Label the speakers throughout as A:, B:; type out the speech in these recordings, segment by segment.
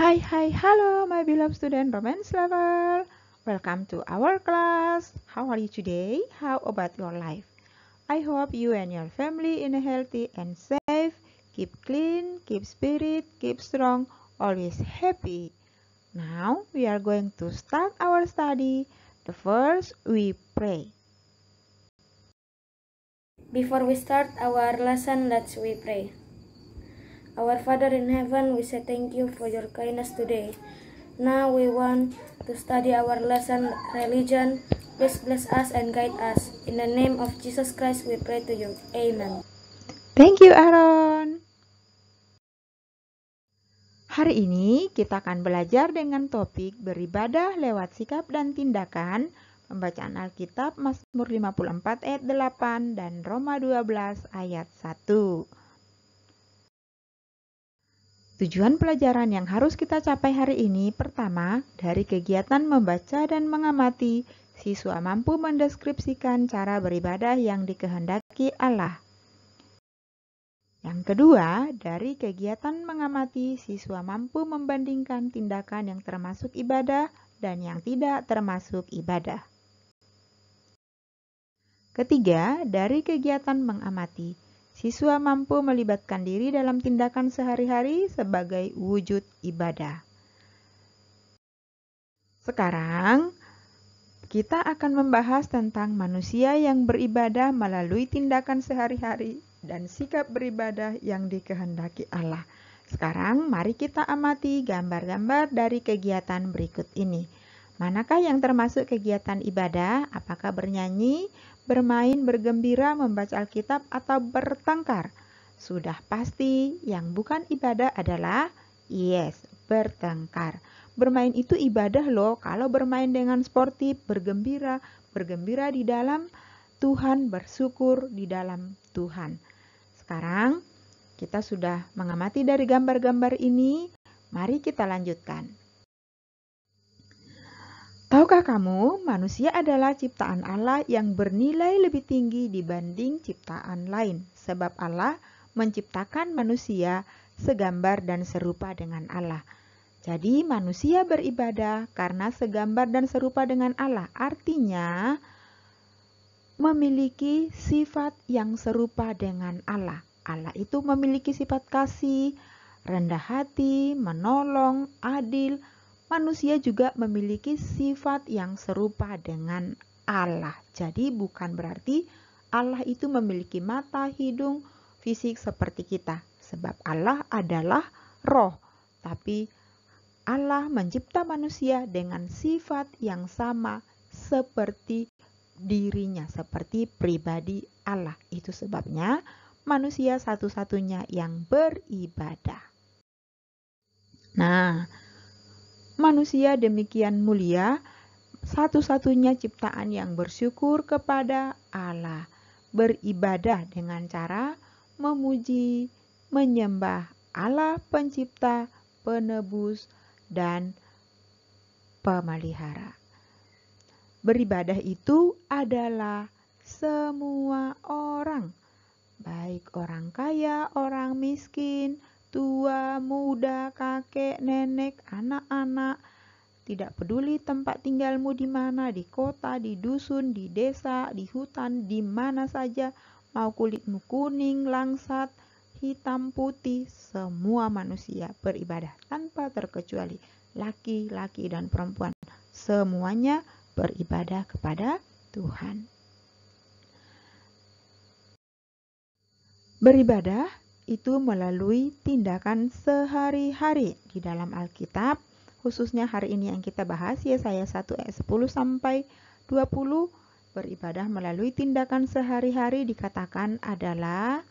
A: Hello, my beloved student romance lover. Welcome to our class. How are you today? How about your life? I hope you and your family in a healthy and safe. Keep clean, keep spirit, keep strong, always happy. Now we are going to start our study. The first, we pray.
B: Before we start our lesson, let's we pray. Our Father in heaven, we say thank you for your kindness today. Now we want to study our lesson, religion. Please bless us and guide us. In the name of Jesus Christ, we pray to you. Amen.
A: Thank you, Aaron. Hari ini kita akan belajar dengan topik beribadah lewat sikap dan tindakan, pembacaan Alkitab Mazmur 54 ayat 8 dan Roma 12 ayat 1. Tujuan pelajaran yang harus kita capai hari ini, pertama, dari kegiatan membaca dan mengamati, siswa mampu mendeskripsikan cara beribadah yang dikehendaki Allah. Yang kedua, dari kegiatan mengamati, siswa mampu membandingkan tindakan yang termasuk ibadah dan yang tidak termasuk ibadah. Ketiga, dari kegiatan mengamati, siswa mampu melibatkan diri dalam tindakan sehari-hari sebagai wujud ibadah. Sekarang, kita akan membahas tentang manusia yang beribadah melalui tindakan sehari-hari dan sikap beribadah yang dikehendaki Allah. Sekarang mari kita amati gambar-gambar dari kegiatan berikut ini. Manakah yang termasuk kegiatan ibadah? Apakah bernyanyi, bermain, bergembira, membaca Alkitab, atau bertengkar? Sudah pasti yang bukan ibadah adalah bertengkar. Bermain itu ibadah loh. Kalau bermain dengan sportif, bergembira di dalam Tuhan, bersyukur di dalam Tuhan. Sekarang kita sudah mengamati dari gambar-gambar ini, mari kita lanjutkan. Tahukah kamu, manusia adalah ciptaan Allah yang bernilai lebih tinggi dibanding ciptaan lain, sebab Allah menciptakan manusia segambar dan serupa dengan Allah. Jadi manusia beribadah karena segambar dan serupa dengan Allah, artinya memiliki sifat yang serupa dengan Allah. Allah itu memiliki sifat kasih, rendah hati, menolong, adil. Manusia juga memiliki sifat yang serupa dengan Allah. Jadi bukan berarti Allah itu memiliki mata, hidung, fisik seperti kita. Sebab Allah adalah roh. Tapi Allah mencipta manusia dengan sifat yang sama seperti dirinya, seperti pribadi Allah. Itu sebabnya manusia satu-satunya yang beribadah. Nah, manusia demikian mulia, satu-satunya ciptaan yang bersyukur kepada Allah, beribadah dengan cara memuji, menyembah Allah pencipta, penebus, dan pemelihara. Beribadah itu adalah semua orang, baik orang kaya, orang miskin, tua, muda, kakek, nenek, anak-anak, tidak peduli tempat tinggalmu di mana, di kota, di dusun, di desa, di hutan, di mana saja, mau kulitmu kuning, langsat, hitam, putih, semua manusia beribadah tanpa terkecuali, laki-laki dan perempuan, semuanya beribadah kepada Tuhan. Beribadah itu melalui tindakan sehari-hari di dalam Alkitab, khususnya hari ini yang kita bahas, Yesaya 1 ayat 10 sampai 20, beribadah melalui tindakan sehari-hari dikatakan adalah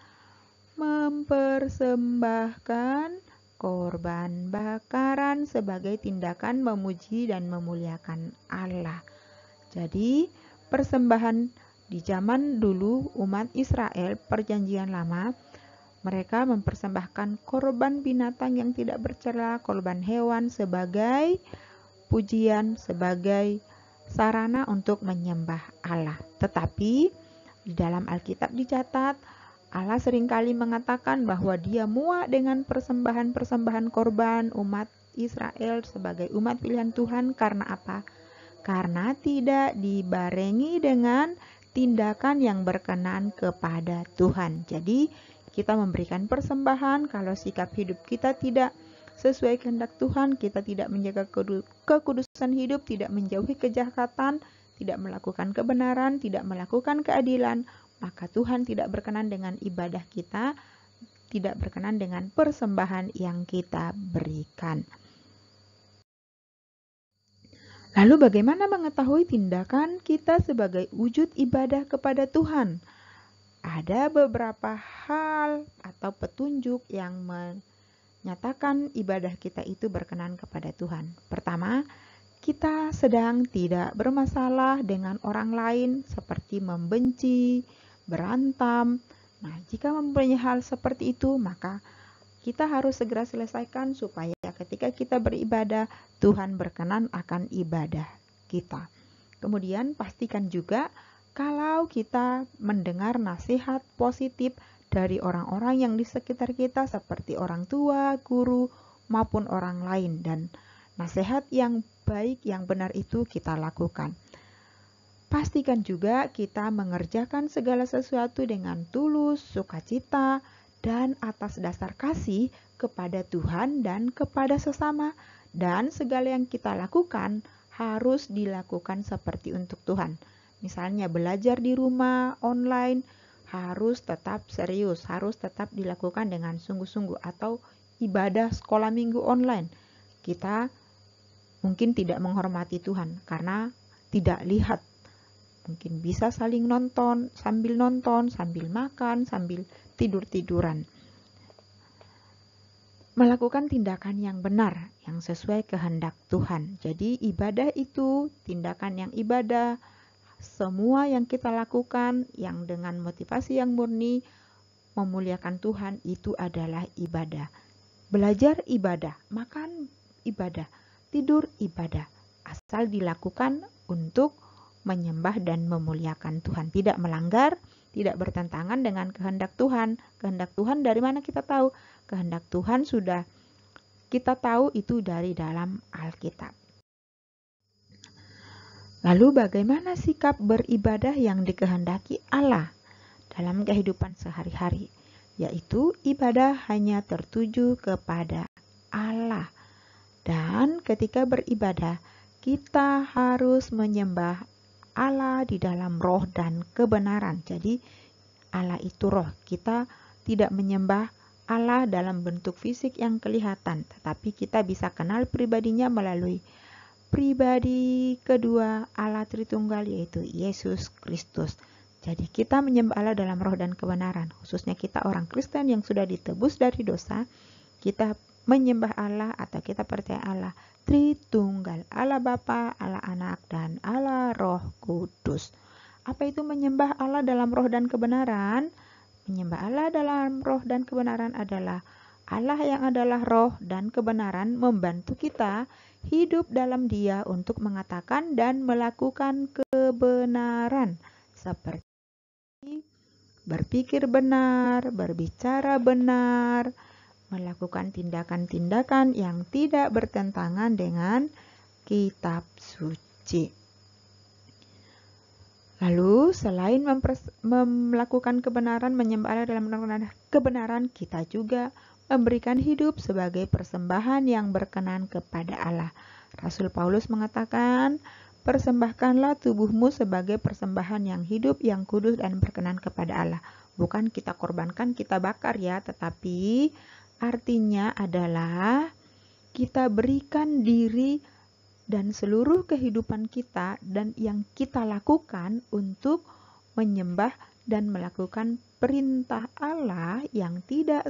A: mempersembahkan korban bakaran sebagai tindakan memuji dan memuliakan Allah. Jadi, persembahan di zaman dulu umat Israel, perjanjian lama, mereka mempersembahkan korban binatang yang tidak bercela, korban hewan sebagai pujian, sebagai sarana untuk menyembah Allah. Tetapi di dalam Alkitab dicatat, Allah seringkali mengatakan bahwa Dia muak dengan persembahan-persembahan korban umat Israel sebagai umat pilihan Tuhan. Karena apa? Karena tidak dibarengi dengan tindakan yang berkenan kepada Tuhan. Jadi kita memberikan persembahan kalau sikap hidup kita tidak sesuai kehendak Tuhan, kita tidak menjaga kekudusan hidup, tidak menjauhi kejahatan, tidak melakukan kebenaran, tidak melakukan keadilan, maka Tuhan tidak berkenan dengan ibadah kita, tidak berkenan dengan persembahan yang kita berikan. Lalu bagaimana mengetahui tindakan kita sebagai wujud ibadah kepada Tuhan? Ada beberapa hal atau petunjuk yang menyatakan ibadah kita itu berkenan kepada Tuhan. Pertama, kita sedang tidak bermasalah dengan orang lain seperti membenci, berantem. Nah, jika mempunyai hal seperti itu, maka kita harus segera selesaikan supaya ketika kita beribadah, Tuhan berkenan akan ibadah kita. Kemudian pastikan juga kalau kita mendengar nasihat positif dari orang-orang yang di sekitar kita seperti orang tua, guru, maupun orang lain, dan nasihat yang baik, yang benar itu kita lakukan. Pastikan juga kita mengerjakan segala sesuatu dengan tulus, sukacita, dan atas dasar kasih kepada Tuhan dan kepada sesama. Dan segala yang kita lakukan harus dilakukan seperti untuk Tuhan. Misalnya belajar di rumah, online, harus tetap serius, harus tetap dilakukan dengan sungguh-sungguh. Atau ibadah sekolah minggu online, kita mungkin tidak menghormati Tuhan karena tidak lihat. Mungkin bisa saling nonton, sambil makan, sambil tidur-tiduran. Melakukan tindakan yang benar, yang sesuai kehendak Tuhan. Jadi ibadah itu, tindakan yang ibadah, semua yang kita lakukan yang dengan motivasi yang murni, memuliakan Tuhan, itu adalah ibadah. Belajar ibadah, makan ibadah, tidur ibadah, asal dilakukan untuk menyembah dan memuliakan Tuhan, tidak melanggar, tidak bertentangan dengan kehendak Tuhan. Kehendak Tuhan dari mana kita tahu? Kehendak Tuhan sudah kita tahu itu dari dalam Alkitab. Lalu bagaimana sikap beribadah yang dikehendaki Allah dalam kehidupan sehari-hari? Yaitu ibadah hanya tertuju kepada Allah. Dan ketika beribadah, kita harus menyembah Allah di dalam roh dan kebenaran. Jadi Allah itu roh. Kita tidak menyembah Allah dalam bentuk fisik yang kelihatan, tetapi kita bisa kenal pribadinya melalui pribadi kedua Allah Tritunggal, yaitu Yesus Kristus. Jadi kita menyembah Allah dalam roh dan kebenaran. Khususnya kita orang Kristen yang sudah ditebus dari dosa, kita menyembah Allah atau kita percaya Allah Tritunggal, Allah Bapa, Allah Anak, dan Allah Roh Kudus. Apa itu menyembah Allah dalam roh dan kebenaran? Menyembah Allah dalam roh dan kebenaran adalah Allah yang adalah roh dan kebenaran membantu kita hidup dalam Dia untuk mengatakan dan melakukan kebenaran, seperti berpikir benar, berbicara benar, melakukan tindakan-tindakan yang tidak bertentangan dengan kitab suci. Lalu selain melakukan kebenaran, menyembah Allah dalam kebenaran, kita juga memberikan hidup sebagai persembahan yang berkenan kepada Allah. Rasul Paulus mengatakan, persembahkanlah tubuhmu sebagai persembahan yang hidup, yang kudus dan berkenan kepada Allah. Bukan kita korbankan, kita bakar ya, tetapi artinya adalah kita berikan diri dan seluruh kehidupan kita dan yang kita lakukan untuk menyembah dan melakukan perintah Allah yang tidak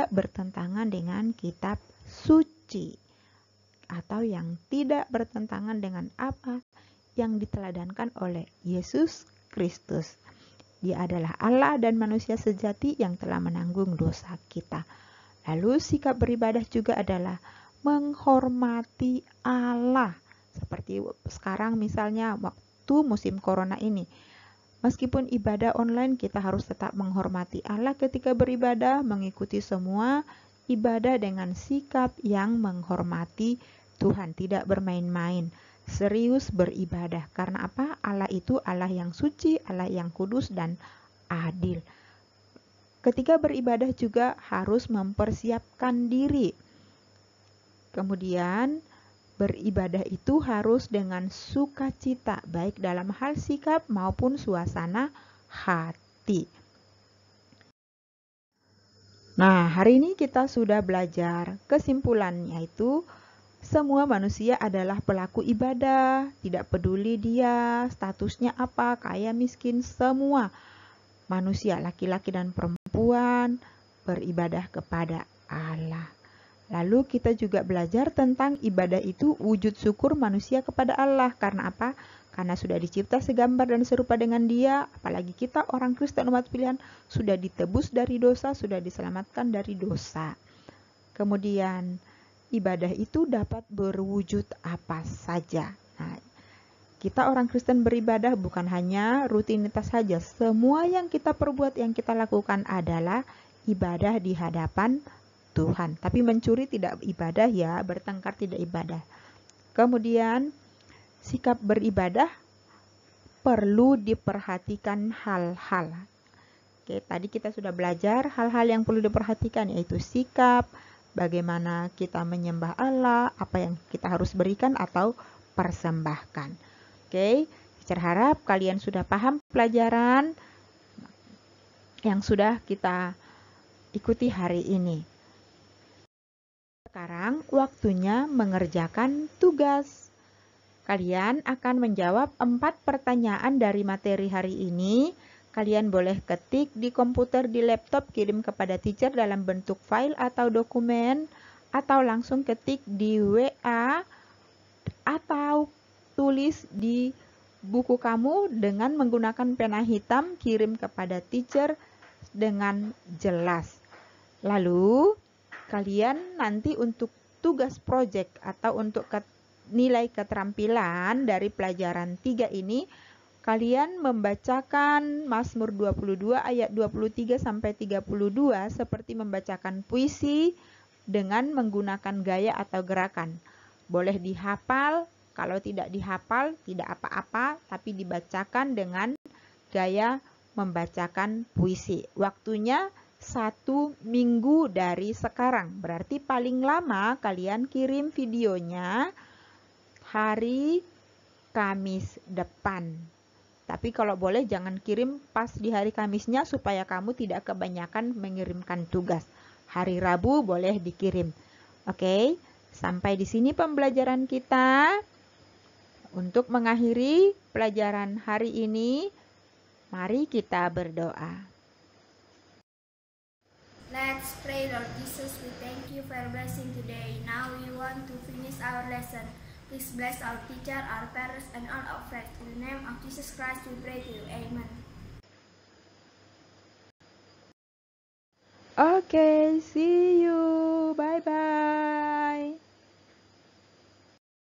A: bertentangan dengan kitab suci atau yang tidak bertentangan dengan apa yang diteladankan oleh Yesus Kristus. Dia adalah Allah dan manusia sejati yang telah menanggung dosa kita. Lalu sikap beribadah juga adalah menghormati Allah. Seperti sekarang misalnya waktu musim corona ini. Meskipun ibadah online, kita harus tetap menghormati Allah ketika beribadah, mengikuti semua beribadah dengan sikap yang menghormati Tuhan, tidak bermain-main, serius beribadah. Karena apa? Allah itu Allah yang suci, Allah yang kudus dan adil. Ketika beribadah juga harus mempersiapkan diri. Kemudian beribadah itu harus dengan sukacita, baik dalam hal sikap maupun suasana hati. Nah, hari ini kita sudah belajar kesimpulannya itu semua manusia adalah pelaku ibadah, tidak peduli dia statusnya apa, kaya miskin, semua manusia laki-laki dan perempuan beribadah kepada Allah. Lalu kita juga belajar tentang ibadah itu wujud syukur manusia kepada Allah. Karena apa? Karena sudah dicipta segambar dan serupa dengan Dia, apalagi kita orang Kristen umat pilihan sudah ditebus dari dosa, sudah diselamatkan dari dosa. Kemudian ibadah itu dapat berwujud apa saja. Nah, kita orang Kristen beribadah bukan hanya rutinitas saja. Semua yang kita perbuat, yang kita lakukan adalah ibadah di hadapan Tuhan. Tapi mencuri tidak ibadah ya, bertengkar tidak ibadah. Kemudian sikap beribadah perlu diperhatikan hal-hal. Oke, tadi kita sudah belajar hal-hal yang perlu diperhatikan, yaitu sikap, bagaimana kita menyembah Allah, apa yang kita harus berikan atau persembahkan. Oke, teacher harap kalian sudah paham pelajaran yang sudah kita ikuti hari ini. Sekarang waktunya mengerjakan tugas. Kalian akan menjawab 4 pertanyaan dari materi hari ini. Kalian boleh ketik di komputer, di laptop, kirim kepada teacher dalam bentuk file atau dokumen, atau langsung ketik di WA, atau tulis di buku kamu dengan menggunakan pena hitam, kirim kepada teacher dengan jelas. Lalu kalian nanti untuk tugas project atau untuk nilai keterampilan dari pelajaran 3 ini, kalian membacakan Mazmur 22 ayat 23 sampai 32 seperti membacakan puisi dengan menggunakan gaya atau gerakan. Boleh dihafal, kalau tidak dihafal tidak apa-apa, tapi dibacakan dengan gaya membacakan puisi. Waktunya 1 minggu dari sekarang. Berarti paling lama kalian kirim videonya hari Kamis depan. Tapi kalau boleh jangan kirim pas di hari Kamisnya supaya kamu tidak kebanyakan mengirimkan tugas. Hari Rabu boleh dikirim. Oke, sampai di sini pembelajaran kita. Untuk mengakhiri pelajaran hari ini, mari kita berdoa.
B: Let's pray. Lord Jesus, we thank you for your blessing today. Now we want to finish our lesson. Please bless our teacher, our parents, and all our friends. In the name of Jesus Christ, we pray to you. Amen.
A: Okay, see you. Bye-bye.